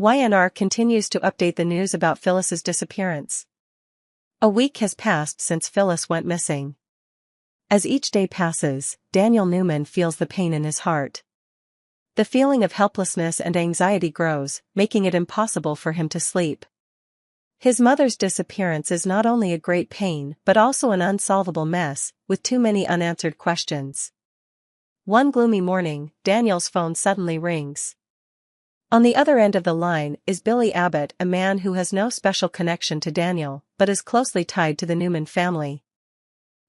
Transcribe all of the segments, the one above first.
YNR continues to update the news about Phyllis's disappearance. A week has passed since Phyllis went missing. As each day passes, Daniel Newman feels the pain in his heart. The feeling of helplessness and anxiety grows, making it impossible for him to sleep. His mother's disappearance is not only a great pain but also an unsolvable mess, with too many unanswered questions. One gloomy morning, Daniel's phone suddenly rings. On the other end of the line is Billy Abbott, a man who has no special connection to Daniel, but is closely tied to the Newman family.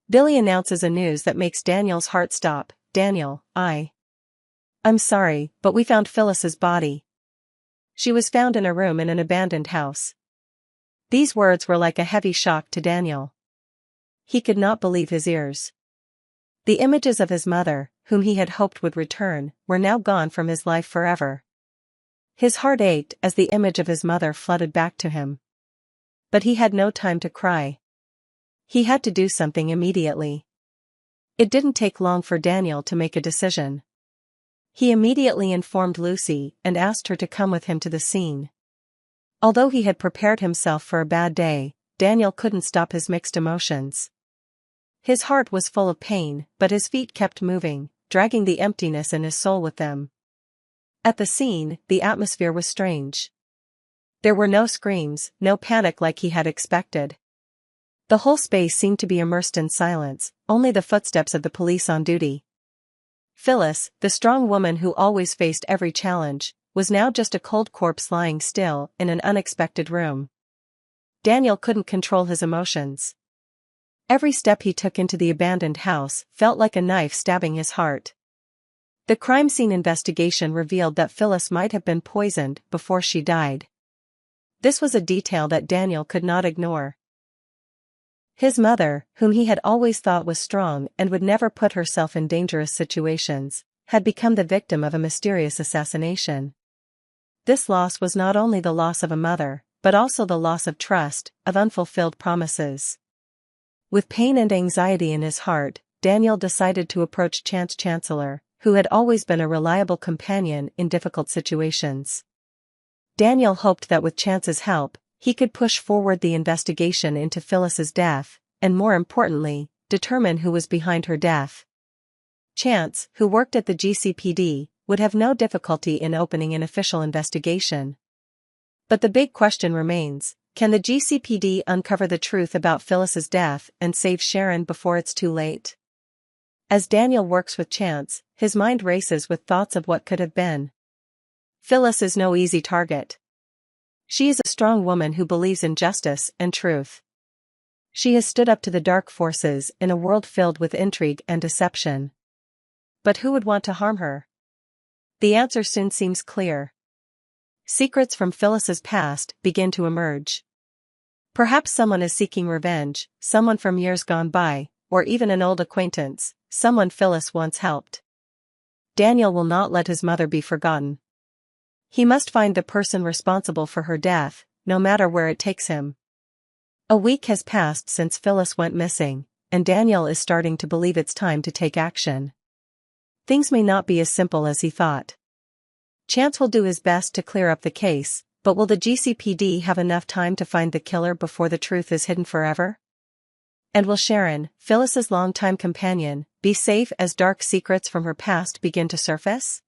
Billy announces a news that makes Daniel's heart stop. "Daniel, I'm sorry, but we found Phyllis's body. She was found in a room in an abandoned house." These words were like a heavy shock to Daniel. He could not believe his ears. The images of his mother, whom he had hoped would return, were now gone from his life forever. His heart ached as the image of his mother flooded back to him. But he had no time to cry. He had to do something immediately. It didn't take long for Daniel to make a decision. He immediately informed Lucy and asked her to come with him to the scene. Although he had prepared himself for a bad day, Daniel couldn't stop his mixed emotions. His heart was full of pain, but his feet kept moving, dragging the emptiness in his soul with them. At the scene, the atmosphere was strange. There were no screams, no panic like he had expected. The whole space seemed to be immersed in silence, only the footsteps of the police on duty. Phyllis, the strong woman who always faced every challenge, was now just a cold corpse lying still in an unexpected room. Daniel couldn't control his emotions. Every step he took into the abandoned house felt like a knife stabbing his heart. The crime scene investigation revealed that Phyllis might have been poisoned before she died. This was a detail that Daniel could not ignore. His mother, whom he had always thought was strong and would never put herself in dangerous situations, had become the victim of a mysterious assassination. This loss was not only the loss of a mother, but also the loss of trust, of unfulfilled promises. With pain and anxiety in his heart, Daniel decided to approach Chance Chancellor, who had always been a reliable companion in difficult situations. Daniel hoped that with Chance's help, he could push forward the investigation into Phyllis's death, and more importantly, determine who was behind her death. Chance, who worked at the GCPD, would have no difficulty in opening an official investigation. But the big question remains, can the GCPD uncover the truth about Phyllis's death and save Sharon before it's too late? As Daniel works with Chance, his mind races with thoughts of what could have been. Phyllis is no easy target. She is a strong woman who believes in justice and truth. She has stood up to the dark forces in a world filled with intrigue and deception. But who would want to harm her? The answer soon seems clear. Secrets from Phyllis's past begin to emerge. Perhaps someone is seeking revenge, someone from years gone by, or even an old acquaintance, someone Phyllis once helped. Daniel will not let his mother be forgotten. He must find the person responsible for her death, no matter where it takes him. A week has passed since Phyllis went missing, and Daniel is starting to believe it's time to take action. Things may not be as simple as he thought. Chance will do his best to clear up the case, but will the GCPD have enough time to find the killer before the truth is hidden forever? And will Sharon, Phyllis's longtime companion, be safe as dark secrets from her past begin to surface?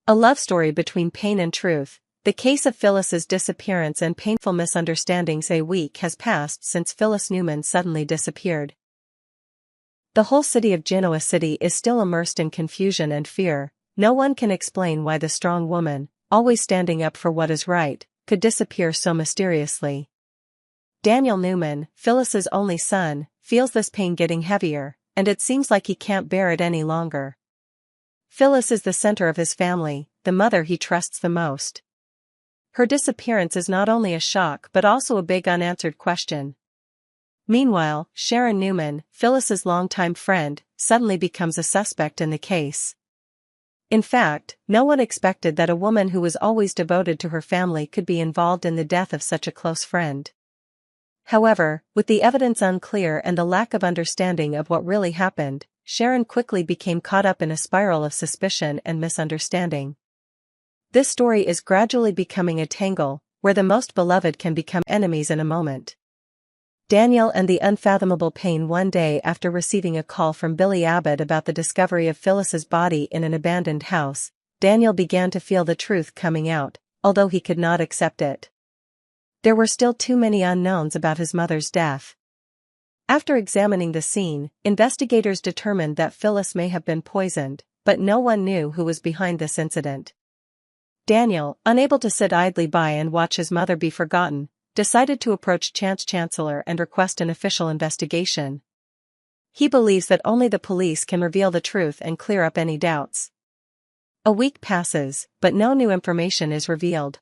A love story between pain and truth, the case of Phyllis's disappearance and painful misunderstandings. A week has passed since Phyllis Newman suddenly disappeared. The whole city of Genoa City is still immersed in confusion and fear. No one can explain why the strong woman, always standing up for what is right, could disappear so mysteriously. Daniel Newman, Phyllis's only son, feels this pain getting heavier, and it seems like he can't bear it any longer. Phyllis is the center of his family, the mother he trusts the most. Her disappearance is not only a shock but also a big unanswered question. Meanwhile, Sharon Newman, Phyllis's longtime friend, suddenly becomes a suspect in the case. In fact, no one expected that a woman who was always devoted to her family could be involved in the death of such a close friend. However, with the evidence unclear and the lack of understanding of what really happened, Sharon quickly became caught up in a spiral of suspicion and misunderstanding. This story is gradually becoming a tangle, where the most beloved can become enemies in a moment. Daniel and the unfathomable pain. One day after receiving a call from Billy Abbott about the discovery of Phyllis's body in an abandoned house, Daniel began to feel the truth coming out, although he could not accept it. There were still too many unknowns about his mother's death. After examining the scene, investigators determined that Phyllis may have been poisoned, but no one knew who was behind this incident. Daniel, unable to sit idly by and watch his mother be forgotten, decided to approach Chance Chancellor and request an official investigation. He believes that only the police can reveal the truth and clear up any doubts. A week passes, but no new information is revealed.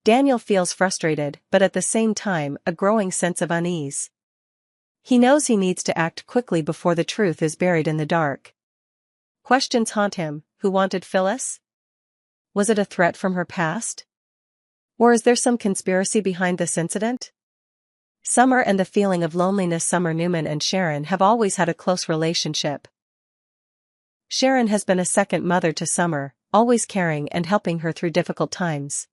Daniel feels frustrated, but at the same time, a growing sense of unease. He knows he needs to act quickly before the truth is buried in the dark. Questions haunt him. Who wanted Phyllis? Was it a threat from her past? Or is there some conspiracy behind this incident? Summer and the feeling of loneliness. Summer Newman and Sharon have always had a close relationship. Sharon has been a second mother to Summer, always caring and helping her through difficult times.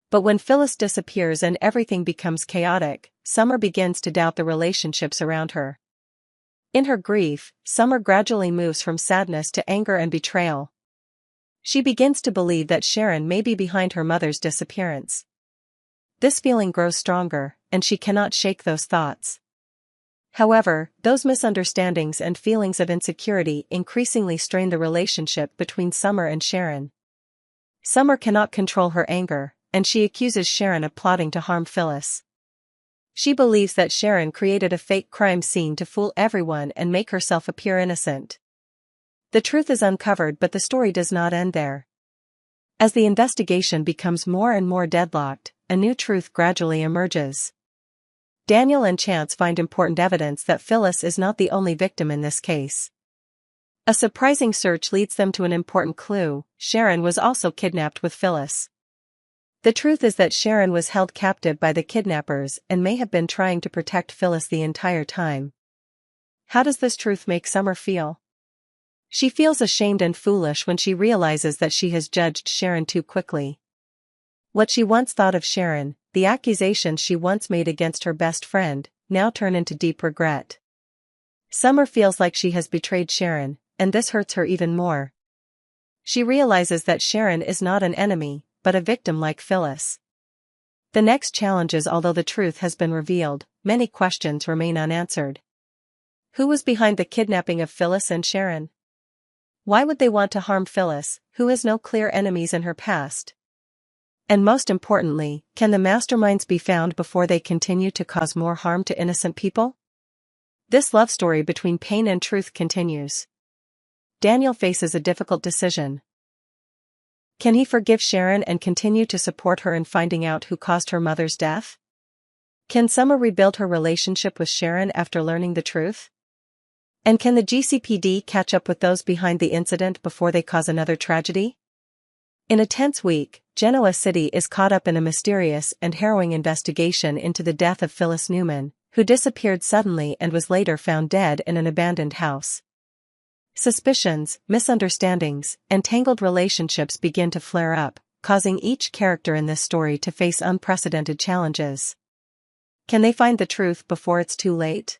But when Phyllis disappears and everything becomes chaotic, Summer begins to doubt the relationships around her. In her grief, Summer gradually moves from sadness to anger and betrayal. She begins to believe that Sharon may be behind her mother's disappearance. This feeling grows stronger, and she cannot shake those thoughts. However, those misunderstandings and feelings of insecurity increasingly strain the relationship between Summer and Sharon. Summer cannot control her anger, and she accuses Sharon of plotting to harm Phyllis. She believes that Sharon created a fake crime scene to fool everyone and make herself appear innocent. The truth is uncovered, but the story does not end there. As the investigation becomes more and more deadlocked, a new truth gradually emerges. Daniel and Chance find important evidence that Phyllis is not the only victim in this case. A surprising search leads them to an important clue: Sharon was also kidnapped with Phyllis. The truth is that Sharon was held captive by the kidnappers and may have been trying to protect Phyllis the entire time. How does this truth make Summer feel? She feels ashamed and foolish when she realizes that she has judged Sharon too quickly. What she once thought of Sharon, the accusations she once made against her best friend, now turn into deep regret. Summer feels like she has betrayed Sharon, and this hurts her even more. She realizes that Sharon is not an enemy, but a victim like Phyllis. The next challenge is, although the truth has been revealed, many questions remain unanswered. Who was behind the kidnapping of Phyllis and Sharon? Why would they want to harm Phyllis, who has no clear enemies in her past? And most importantly, can the masterminds be found before they continue to cause more harm to innocent people? This love story between pain and truth continues. Daniel faces a difficult decision. Can he forgive Sharon and continue to support her in finding out who caused her mother's death? Can Summer rebuild her relationship with Sharon after learning the truth? And can the GCPD catch up with those behind the incident before they cause another tragedy? In a tense week, Genoa City is caught up in a mysterious and harrowing investigation into the death of Phyllis Newman, who disappeared suddenly and was later found dead in an abandoned house. Suspicions, misunderstandings, and tangled relationships begin to flare up, causing each character in this story to face unprecedented challenges. Can they find the truth before it's too late?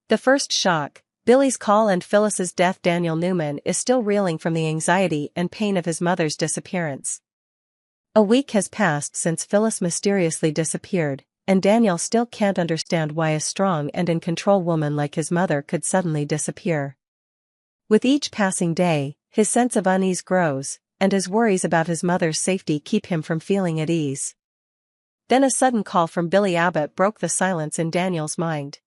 The first shock, Billy's call and Phyllis's death. Daniel Newman is still reeling from the anxiety and pain of his mother's disappearance. A week has passed since Phyllis mysteriously disappeared, and Daniel still can't understand why a strong and in control woman like his mother could suddenly disappear. With each passing day, his sense of unease grows, and his worries about his mother's safety keep him from feeling at ease. Then a sudden call from Billy Abbott broke the silence in Daniel's mind.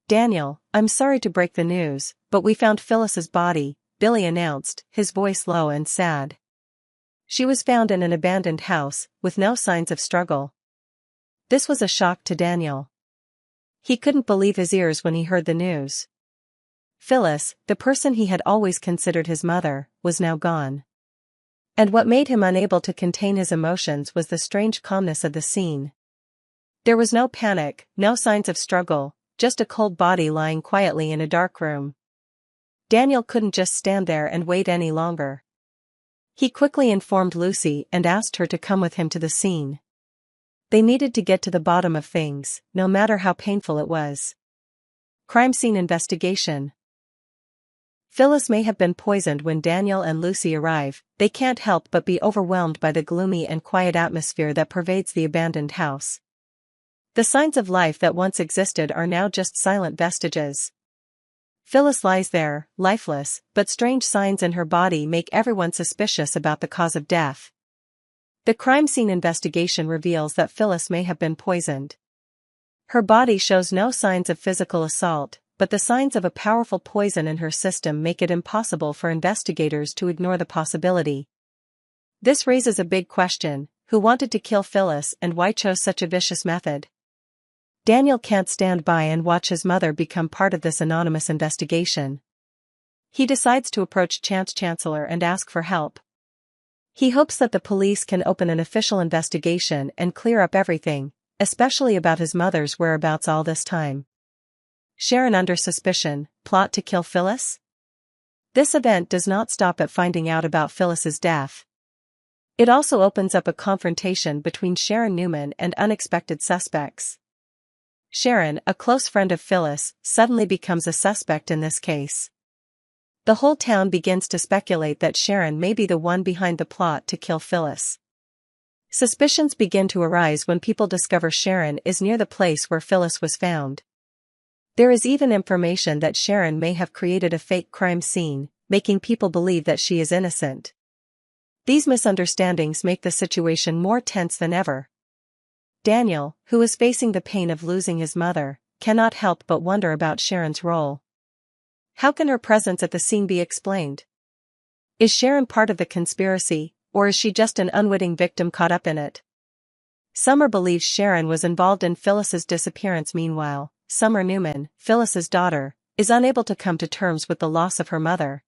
"Daniel, I'm sorry to break the news, but we found Phyllis's body," Billy announced, his voice low and sad. She was found in an abandoned house, with no signs of struggle. This was a shock to Daniel. He couldn't believe his ears when he heard the news. Phyllis, the person he had always considered his mother, was now gone. And what made him unable to contain his emotions was the strange calmness of the scene. There was no panic, no signs of struggle, just a cold body lying quietly in a dark room. Daniel couldn't just stand there and wait any longer. He quickly informed Lucy and asked her to come with him to the scene. They needed to get to the bottom of things, no matter how painful it was. Crime scene investigation. Phyllis may have been poisoned when Daniel and Lucy arrive. They can't help but be overwhelmed by the gloomy and quiet atmosphere that pervades the abandoned house. The signs of life that once existed are now just silent vestiges. Phyllis lies there, lifeless, but strange signs in her body make everyone suspicious about the cause of death. The crime scene investigation reveals that Phyllis may have been poisoned. Her body shows no signs of physical assault, but the signs of a powerful poison in her system make it impossible for investigators to ignore the possibility. This raises a big question: who wanted to kill Phyllis and why chose such a vicious method? Daniel can't stand by and watch his mother become part of this anonymous investigation. He decides to approach Chance Chancellor and ask for help. He hopes that the police can open an official investigation and clear up everything, especially about his mother's whereabouts all this time. Sharon under suspicion, plot to kill Phyllis? This event does not stop at finding out about Phyllis's death. It also opens up a confrontation between Sharon Newman and unexpected suspects. Sharon, a close friend of Phyllis, suddenly becomes a suspect in this case. The whole town begins to speculate that Sharon may be the one behind the plot to kill Phyllis. Suspicions begin to arise when people discover Sharon is near the place where Phyllis was found. There is even information that Sharon may have created a fake crime scene, making people believe that she is innocent. These misunderstandings make the situation more tense than ever. Daniel, who is facing the pain of losing his mother, cannot help but wonder about Sharon's role. How can her presence at the scene be explained? Is Sharon part of the conspiracy, or is she just an unwitting victim caught up in it? Summer believes Sharon was involved in Phyllis's disappearance. Meanwhile, Summer Newman, Phyllis's daughter, is unable to come to terms with the loss of her mother.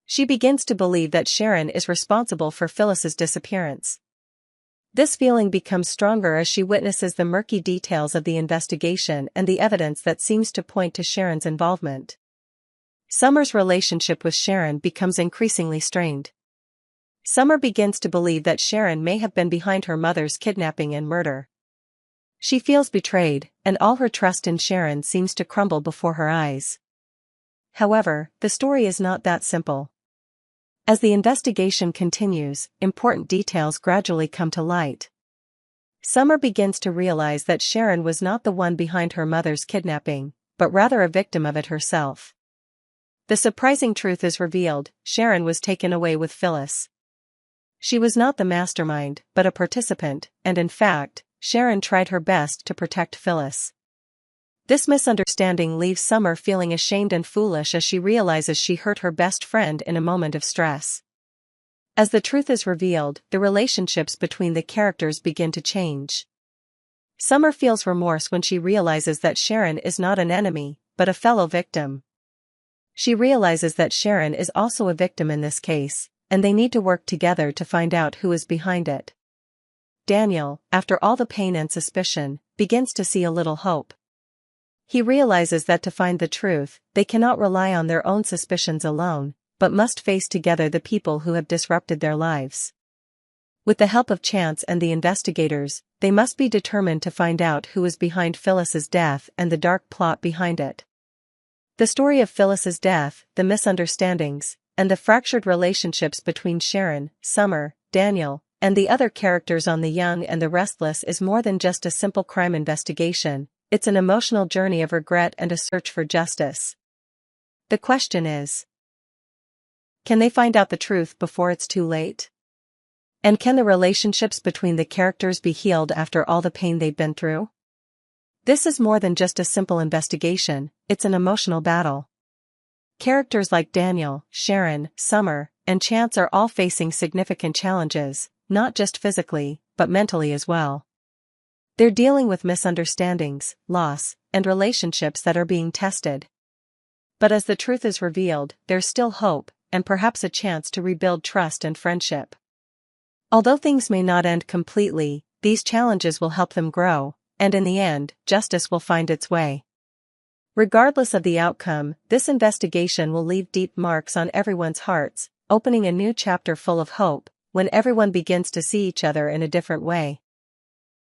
She begins to believe that Sharon is responsible for Phyllis's disappearance. This feeling becomes stronger as she witnesses the murky details of the investigation and the evidence that seems to point to Sharon's involvement. Summer's relationship with Sharon becomes increasingly strained. Summer begins to believe that Sharon may have been behind her mother's kidnapping and murder. She feels betrayed, and all her trust in Sharon seems to crumble before her eyes. However, the story is not that simple. As the investigation continues, important details gradually come to light. Summer begins to realize that Sharon was not the one behind her mother's kidnapping, but rather a victim of it herself. The surprising truth is revealed: Sharon was taken away with Phyllis. She was not the mastermind, but a participant, and in fact, Sharon tried her best to protect Phyllis. This misunderstanding leaves Summer feeling ashamed and foolish as she realizes she hurt her best friend in a moment of stress. As the truth is revealed, the relationships between the characters begin to change. Summer feels remorse when she realizes that Sharon is not an enemy, but a fellow victim. She realizes that Sharon is also a victim in this case, and they need to work together to find out who is behind it. Daniel, after all the pain and suspicion, begins to see a little hope. He realizes that to find the truth, they cannot rely on their own suspicions alone, but must face together the people who have disrupted their lives. With the help of Chance and the investigators, they must be determined to find out who is behind Phyllis's death and the dark plot behind it. The story of Phyllis's death, the misunderstandings, and the fractured relationships between Sharon, Summer, Daniel, and the other characters on The Young and the Restless is more than just a simple crime investigation. It's an emotional journey of regret and a search for justice. The question is, can they find out the truth before it's too late? And can the relationships between the characters be healed after all the pain they've been through? This is more than just a simple investigation, it's an emotional battle. Characters like Daniel, Sharon, Summer, and Chance are all facing significant challenges, not just physically, but mentally as well. They're dealing with misunderstandings, loss, and relationships that are being tested. But as the truth is revealed, there's still hope, and perhaps a chance to rebuild trust and friendship. Although things may not end completely, these challenges will help them grow, and in the end, justice will find its way. Regardless of the outcome, this investigation will leave deep marks on everyone's hearts, opening a new chapter full of hope, when everyone begins to see each other in a different way.